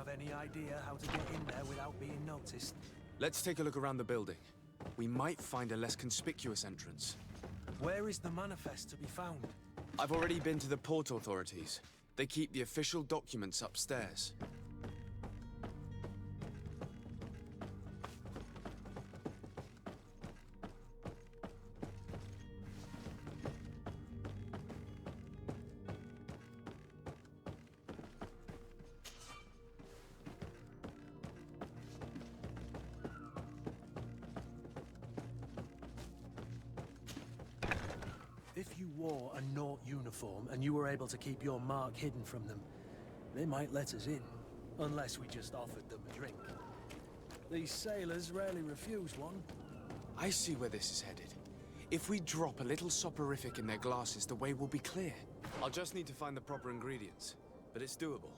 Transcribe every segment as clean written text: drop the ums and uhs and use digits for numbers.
any idea how to get in there without being noticed? Let's take a look around the building. We might find a less conspicuous entrance. Where is the manifest to be found? I've already been to the port authorities. They keep the official documents upstairs. If you wore a Naut uniform and you were able to keep your mark hidden from them, they might let us in, unless we just offered them a drink. These sailors rarely refuse one. I see where this is headed. If we drop a little soporific in their glasses, the way will be clear. I'll just need to find the proper ingredients, but it's doable.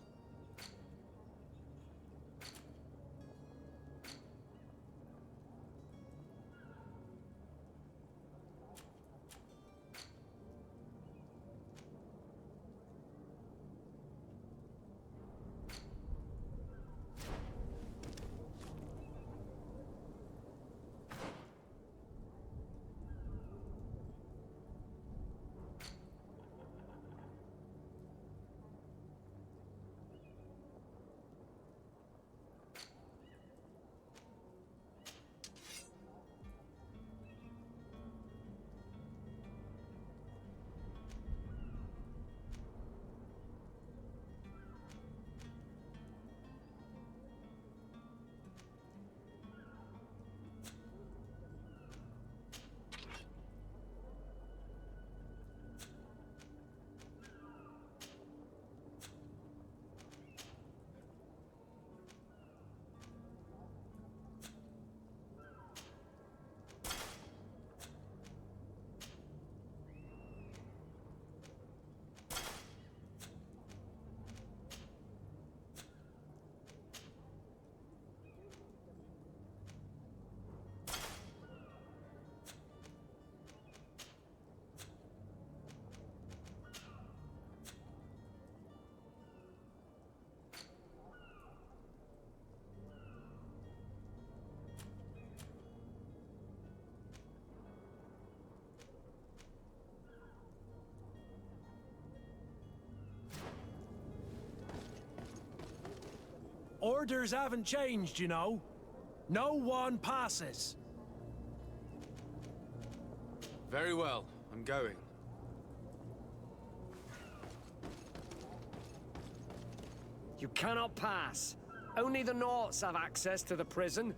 Orders haven't changed, you know. No one passes. Very well, I'm going. You cannot pass. Only the Nauts have access to the prison.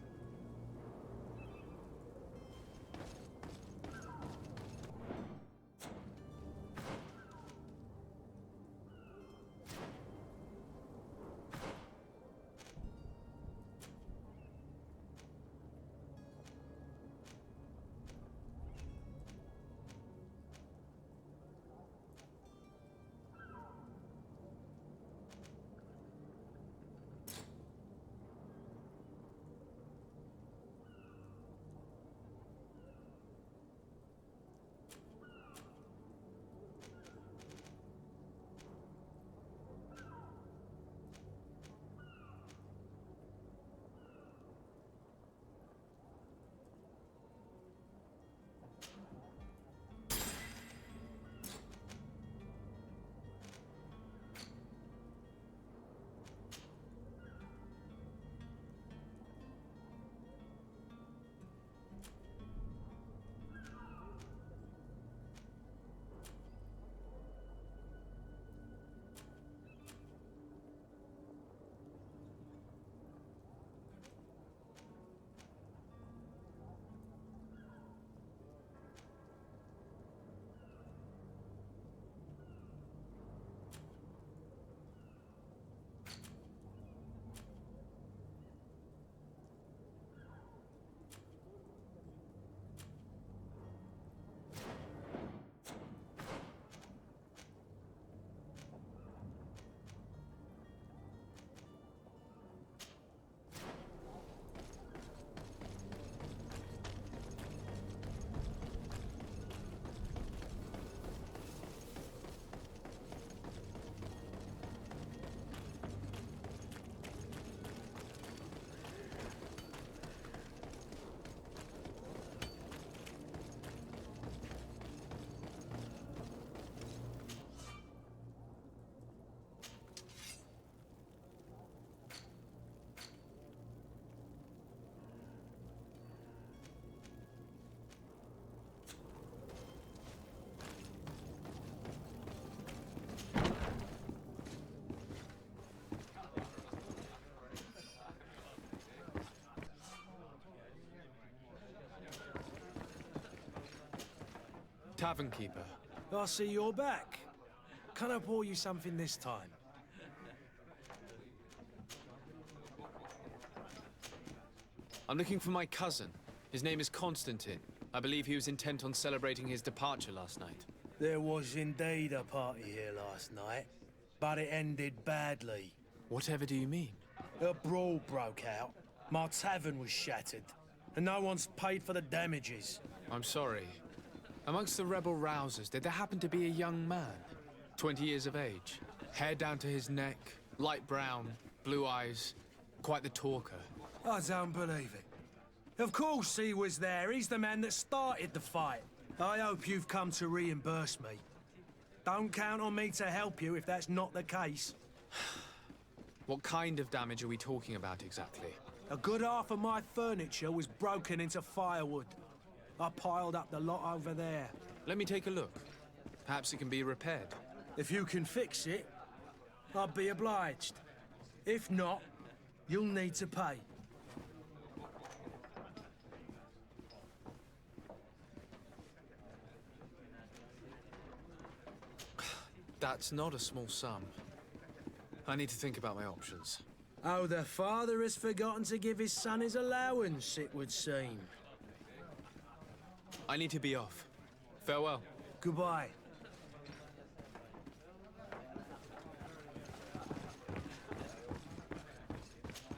tavern keeper. I see you're back. Can I pour you something this time? I'm looking for my cousin. His name is Constantine. I believe he was intent on celebrating his departure last night. There was indeed a party here last night, but it ended badly. Whatever do you mean? A brawl broke out. My tavern was shattered, and no one's paid for the damages. I'm sorry. Amongst the rebel rousers, did there happen to be a young man? 20 years of age, hair down to his neck, light brown, blue eyes, quite the talker. I don't believe it. Of course he was there. He's the man that started the fight. I hope you've come to reimburse me. Don't count on me to help you if that's not the case. What kind of damage are we talking about exactly? A good half of my furniture was broken into firewood. I piled up the lot over there. Let me take a look. Perhaps it can be repaired. If you can fix it, I'd be obliged. If not, you'll need to pay. That's not a small sum. I need to think about my options. Oh, the father has forgotten to give his son his allowance, it would seem. I need to be off. Farewell. Goodbye.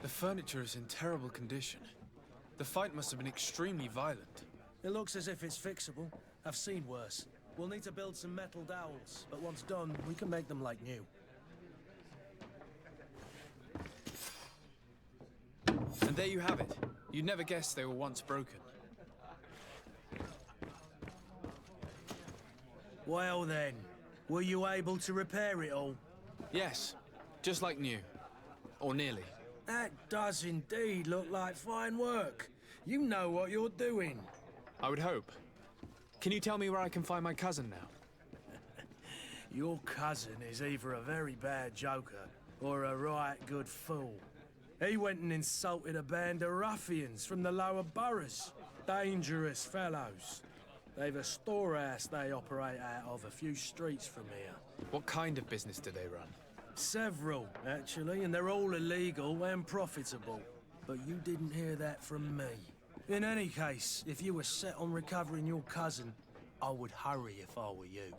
The furniture is in terrible condition. The fight must have been extremely violent. It looks as if it's fixable. I've seen worse. We'll need to build some metal dowels, but once done, we can make them like new. And there you have it. You'd never guess they were once broken. Well then, were you able to repair it all? Yes, just like new. Or nearly. That does indeed look like fine work. You know what you're doing. I would hope. Can you tell me where I can find my cousin now? Your cousin is either a very bad joker or a right good fool. He went and insulted a band of ruffians from the lower boroughs. Dangerous fellows. They've a storehouse they operate out of a few streets from here. What kind of business do they run? Several, actually, and they're all illegal and profitable. But you didn't hear that from me. In any case, if you were set on recovering your cousin, I would hurry if I were you.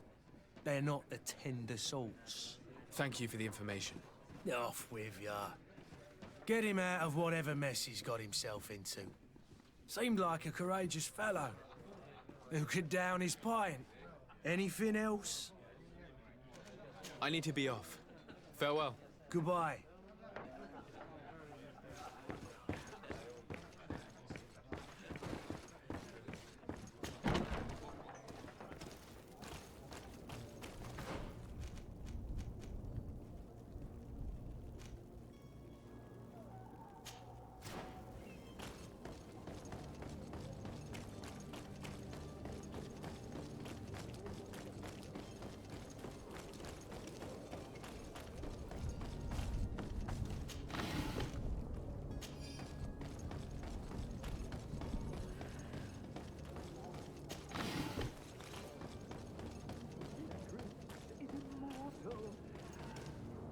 They're not the tender sorts. Thank you for the information. Off with ya. Get him out of whatever mess he's got himself into. Seemed like a courageous fellow. Who could down his pint. Anything else? I need to be off. Farewell. Goodbye.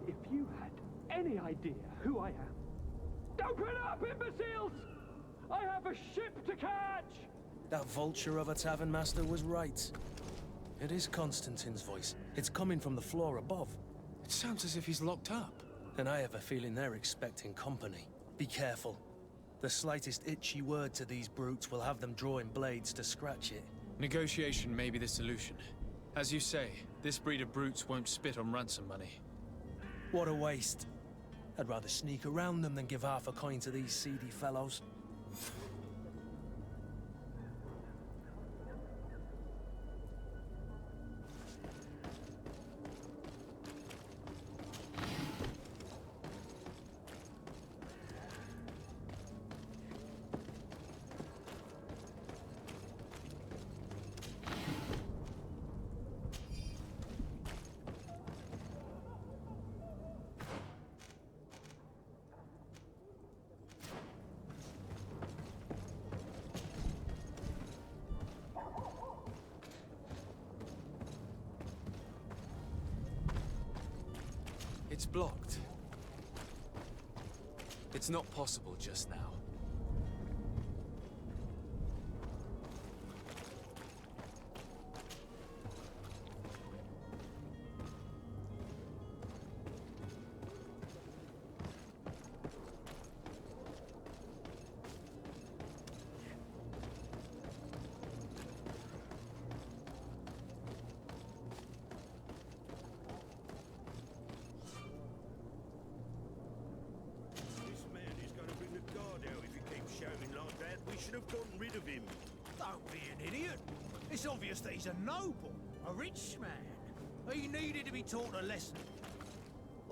If you had any idea who I am... Open up, imbeciles! I have a ship to catch! That vulture of a tavern master was right. It is Constantine's voice. It's coming from the floor above. It sounds as if he's locked up. And I have a feeling they're expecting company. Be careful. The slightest itchy word to these brutes will have them drawing blades to scratch it. Negotiation may be the solution. As you say, this breed of brutes won't spit on ransom money. What a waste. I'd rather sneak around them than give half a coin to these seedy fellows. It's blocked. It's not possible just now. We should have gotten rid of him. Don't be an idiot. It's obvious that he's a noble, a rich man. He needed to be taught a lesson.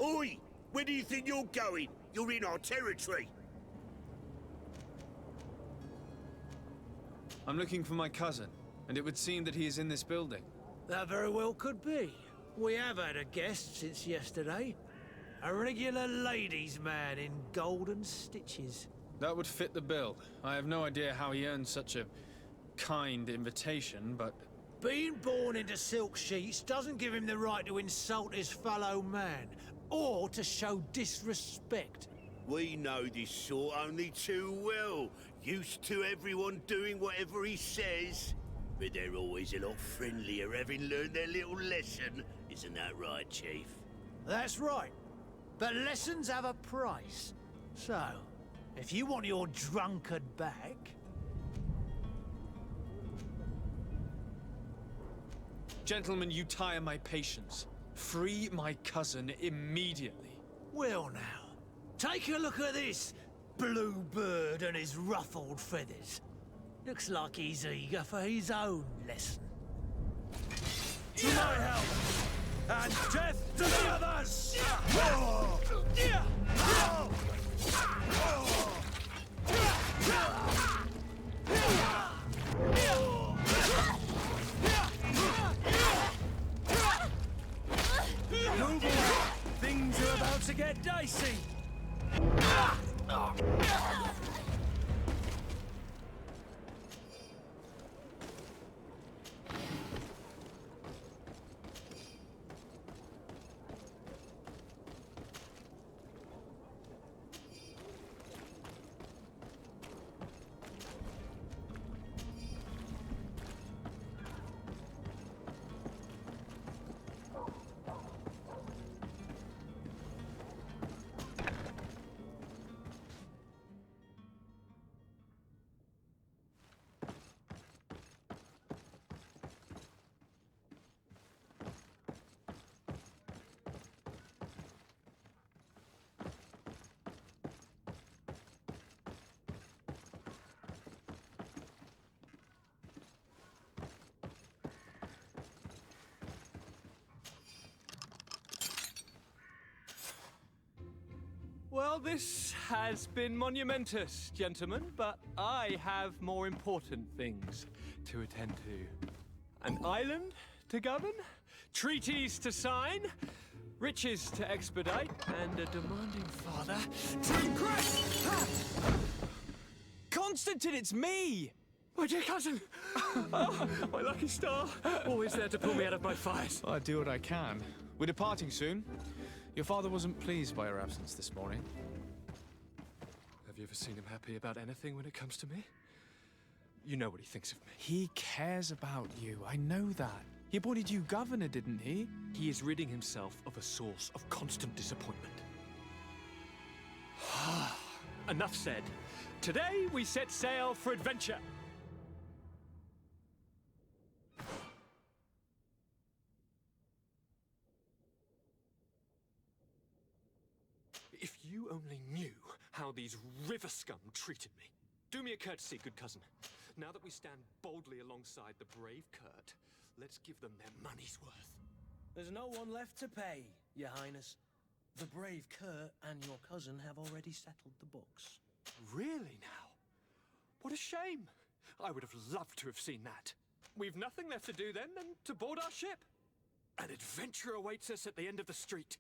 Oi! Where do you think you're going? You're in our territory. I'm looking for my cousin, and it would seem that he is in this building. That very well could be. We have had a guest since yesterday. A regular ladies' man in golden stitches. That would fit the bill. I have no idea how he earned such a kind invitation, but... Being born into silk sheets doesn't give him the right to insult his fellow man, or to show disrespect. We know this sort only too well. Used to everyone doing whatever he says. But they're always a lot friendlier having learned their little lesson. Isn't that right, Chief? That's right. But lessons have a price. So, if you want your drunkard back... Gentlemen, you tire my patience. Free my cousin immediately. Well now, take a look at this blue bird and his ruffled feathers. Looks like he's eager for his own lesson. To my help, and death to the others! Move away! Things are about to get dicey! Well, this has been monumentous, gentlemen, but I have more important things to attend to. An island to govern, treaties to sign, riches to expedite, and a demanding father to impress! Constantine, it's me! My dear cousin! Oh, my lucky star! Always there to pull me out of my fires. Well, I do what I can. We're departing soon. Your father wasn't pleased by your absence this morning. Have you ever seen him happy about anything when it comes to me? You know what he thinks of me. He cares about you, I know that. He appointed you governor, didn't he? He is ridding himself of a source of constant disappointment. Enough said. Today we set sail for adventure. If you only knew how these river scum treated me. Do me a courtesy, good cousin. Now that we stand boldly alongside the brave Kurt, let's give them their money's worth. There's no one left to pay, Your Highness. The brave Kurt and your cousin have already settled the books. Really now? What a shame. I would have loved to have seen that. We've nothing left to do then than to board our ship. An adventure awaits us at the end of the street.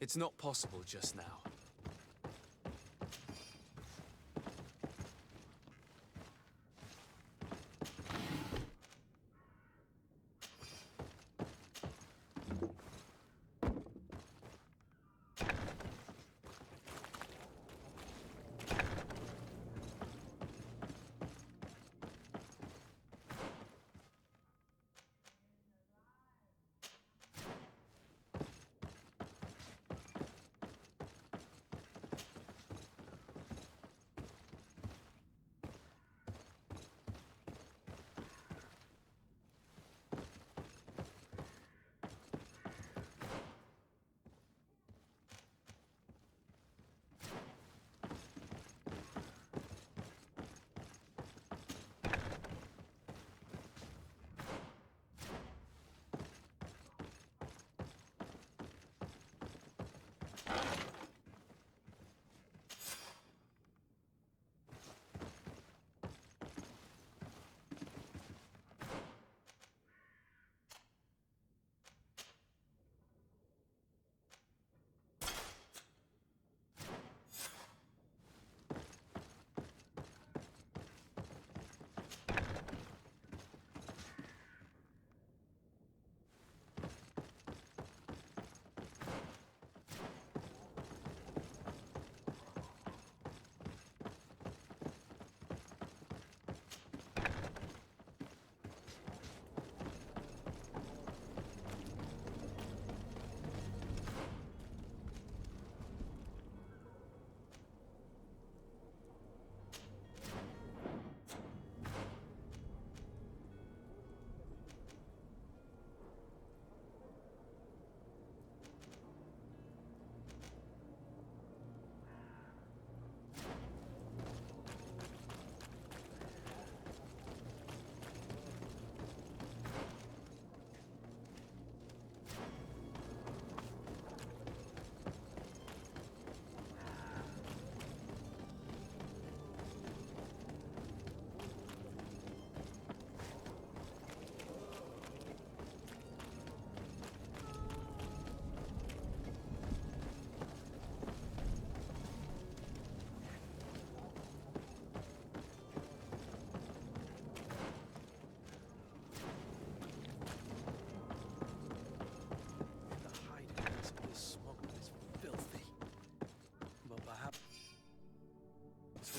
It's not possible just now.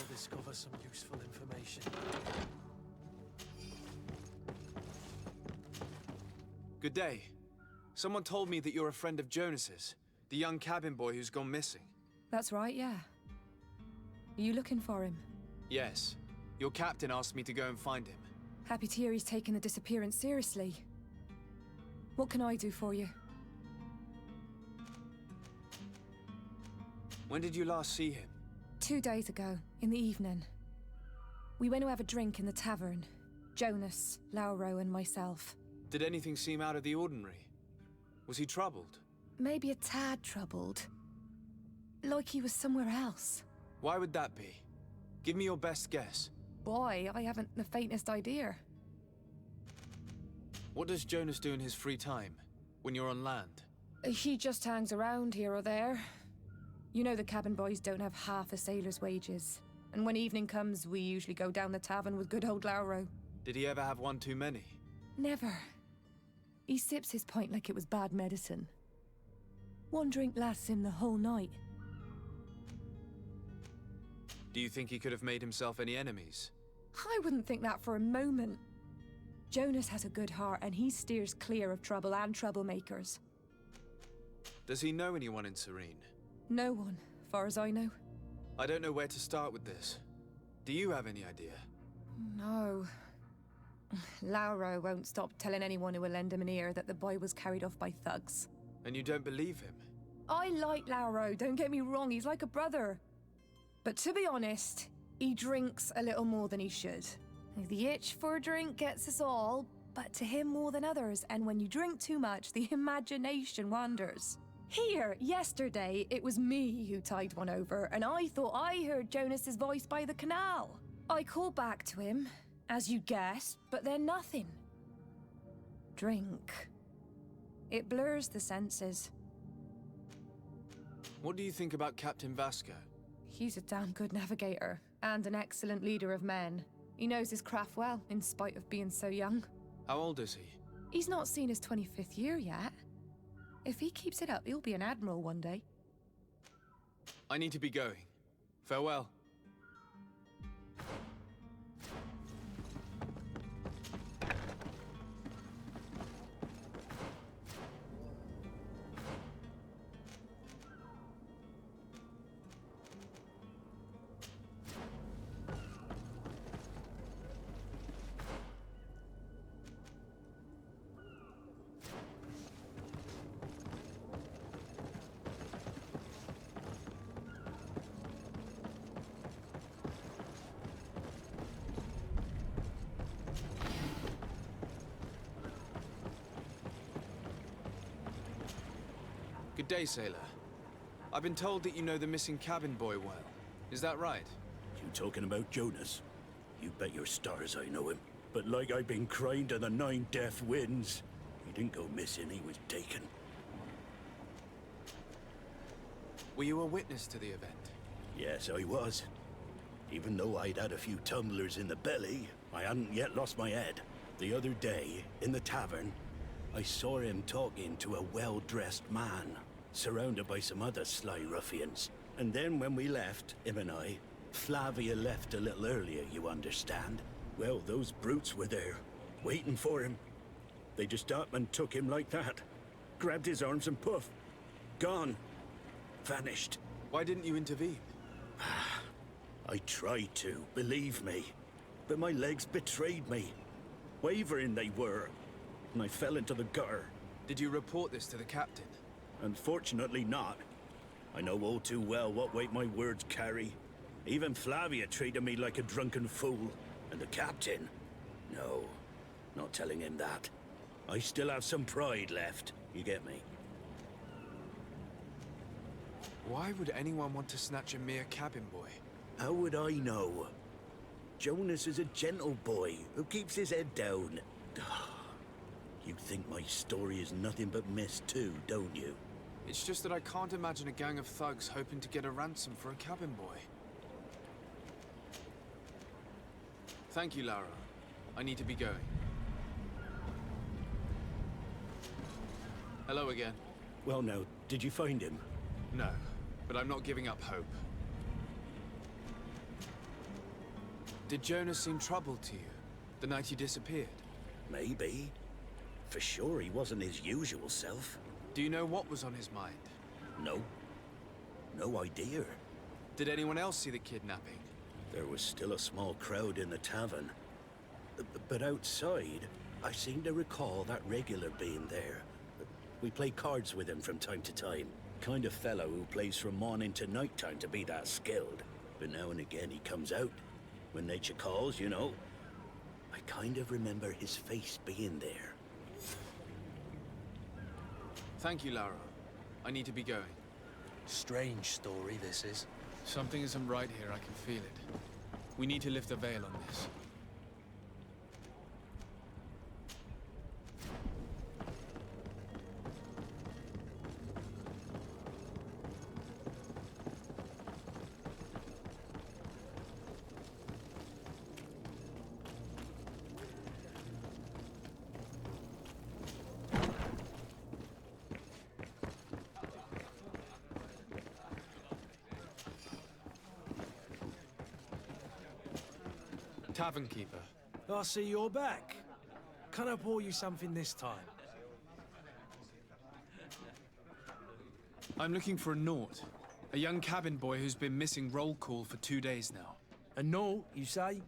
Discover some useful information. Good day. Someone told me that you're a friend of Jonas's, the young cabin boy who's gone missing. That's right, yeah. Are you looking for him? Yes. Your captain asked me to go and find him. Happy to hear he's taken the disappearance seriously. What can I do for you? When did you last see him? 2 days ago, in the evening. We went to have a drink in the tavern. Jonas, Lauro, and myself. Did anything seem out of the ordinary? Was he troubled? Maybe a tad troubled. Like he was somewhere else. Why would that be? Give me your best guess. Boy, I haven't the faintest idea. What does Jonas do in his free time, when you're on land? He just hangs around here or there. You know the cabin boys don't have half a sailor's wages. And when evening comes, we usually go down the tavern with good old Lauro. Did he ever have one too many? Never. He sips his pint like it was bad medicine. One drink lasts him the whole night. Do you think he could have made himself any enemies? I wouldn't think that for a moment. Jonas has a good heart and he steers clear of trouble and troublemakers. Does he know anyone in Serene? No one, far as I know. I don't know where to start with this. Do you have any idea? No. Lauro won't stop telling anyone who will lend him an ear that the boy was carried off by thugs. And you don't believe him? I like Lauro, don't get me wrong, he's like a brother. But to be honest, he drinks a little more than he should. The itch for a drink gets us all, but to him more than others, and when you drink too much, the imagination wanders. Here, yesterday, it was me who tied one over, and I thought I heard Jonas's voice by the canal. I called back to him, as you guessed, but then nothing. Drink. It blurs the senses. What do you think about Captain Vasco? He's a damn good navigator and an excellent leader of men. He knows his craft well, in spite of being so young. How old is he? He's not seen his 25th year yet. If he keeps it up, he'll be an admiral one day. I need to be going. Farewell. Good day, sailor. I've been told that you know the missing cabin boy well. Is that right? You talking about Jonas? You bet your stars I know him. But like I've been crying to the 9 death winds, he didn't go missing, he was taken. Were you a witness to the event? Yes, I was. Even though I'd had a few tumblers in the belly, I hadn't yet lost my head. The other day, in the tavern, I saw him talking to a well-dressed man, surrounded by some other sly ruffians. And then when we left, him and I, Flavia left a little earlier, you understand? Well, those brutes were there, waiting for him. They just up and took him like that. Grabbed his arms and poof. Gone. Vanished. Why didn't you intervene? I tried to, believe me. But my legs betrayed me. Wavering they were. And I fell into the gutter. Did you report this to the captain? Unfortunately not. I know all too well what weight my words carry. Even Flavia treated me like a drunken fool. And the captain? No, not telling him that. I still have some pride left, you get me? Why would anyone want to snatch a mere cabin boy? How would I know? Jonas is a gentle boy who keeps his head down. You think my story is nothing but mist too, don't you? It's just that I can't imagine a gang of thugs hoping to get a ransom for a cabin boy. Thank you, Lara. I need to be going. Hello again. Well now, did you find him? No, but I'm not giving up hope. Did Jonas seem troubled to you the night he disappeared? Maybe. For sure he wasn't his usual self. Do you know what was on his mind? No. No idea. Did anyone else see the kidnapping? There was still a small crowd in the tavern. But outside, I seem to recall that regular being there. We play cards with him from time to time. Kind of fellow who plays from morning to night time to be that skilled. But now and again he comes out. When nature calls, you know. I kind of remember his face being there. Thank you, Lara. I need to be going. Strange story, this is. Something isn't right here, I can feel it. We need to lift the veil on this. Tavern keeper. I see you're back. Can I pour you something this time? I'm looking for a Naut. A young cabin boy who's been missing roll call for 2 days now. A Naut, you say?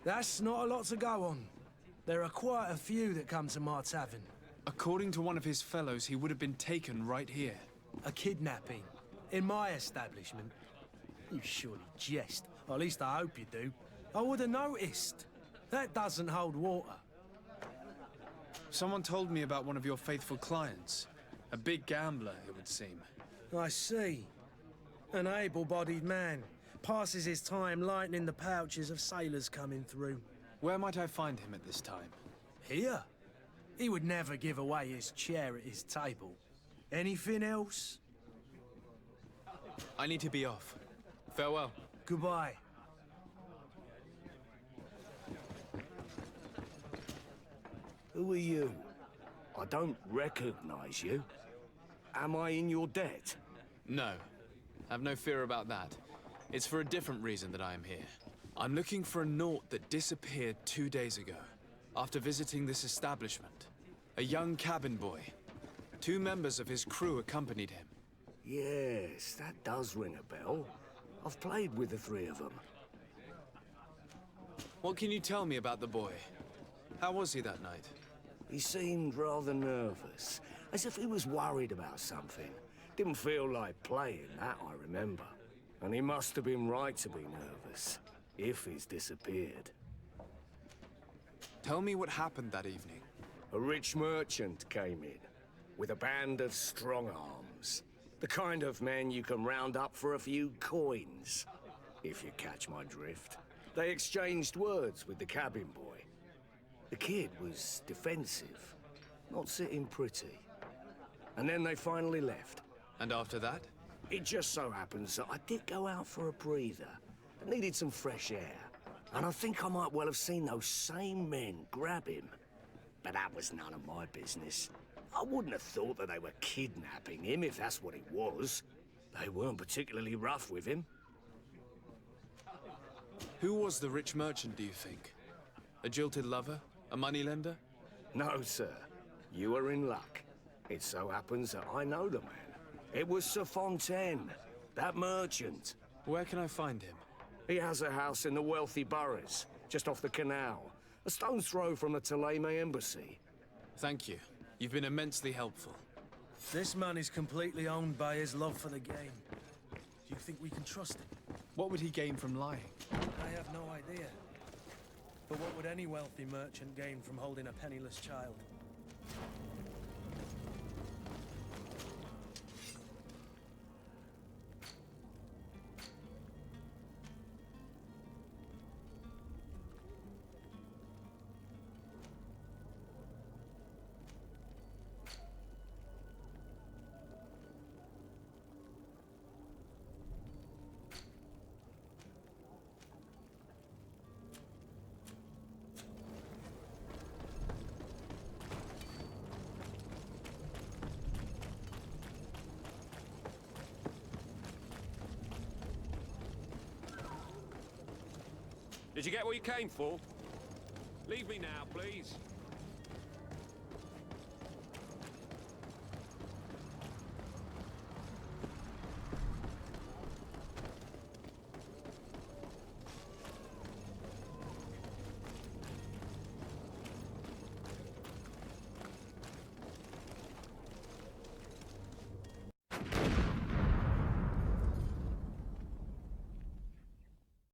That's not a lot to go on. There are quite a few that come to my tavern. According to one of his fellows, he would have been taken right here. A kidnapping. In my establishment. You surely jest. Or at least I hope you do. I would have noticed. That doesn't hold water. Someone told me about one of your faithful clients. A big gambler, it would seem. I see. An able-bodied man. Passes his time lightening the pouches of sailors coming through. Where might I find him at this time? Here? He would never give away his chair at his table. Anything else? I need to be off. Farewell. Goodbye. Who are you? I don't recognize you. Am I in your debt? No. Have no fear about that. It's for a different reason that I am here. I'm looking for a Naut that disappeared 2 days ago, after visiting this establishment. A young cabin boy. 2 members of his crew accompanied him. Yes, that does ring a bell. I've played with the 3 of them. What can you tell me about the boy? How was he that night? He seemed rather nervous, as if he was worried about something. Didn't feel like playing, that I remember. And he must have been right to be nervous, if he's disappeared. Tell me what happened that evening. A rich merchant came in, with a band of strong arms. The kind of men you can round up for a few coins, if you catch my drift. They exchanged words with the cabin boy. The kid was defensive, not sitting pretty. And then they finally left. And after that? It just so happens that I did go out for a breather. I needed some fresh air. And I think I might well have seen those same men grab him. But that was none of my business. I wouldn't have thought that they were kidnapping him, if that's what it was. They weren't particularly rough with him. Who was the rich merchant, do you think? A jilted lover? A moneylender? No, sir. You are in luck. It so happens that I know the man. It was Sir Fontaine, that merchant. Where can I find him? He has a house in the wealthy boroughs, just off the canal. A stone's throw from the Thélème embassy. Thank you. You've been immensely helpful. This man is completely owned by his love for the game. Do you think we can trust him? What would he gain from lying? I have no idea. But what would any wealthy merchant gain from holding a penniless child? Did you get what you came for? Leave me now, please.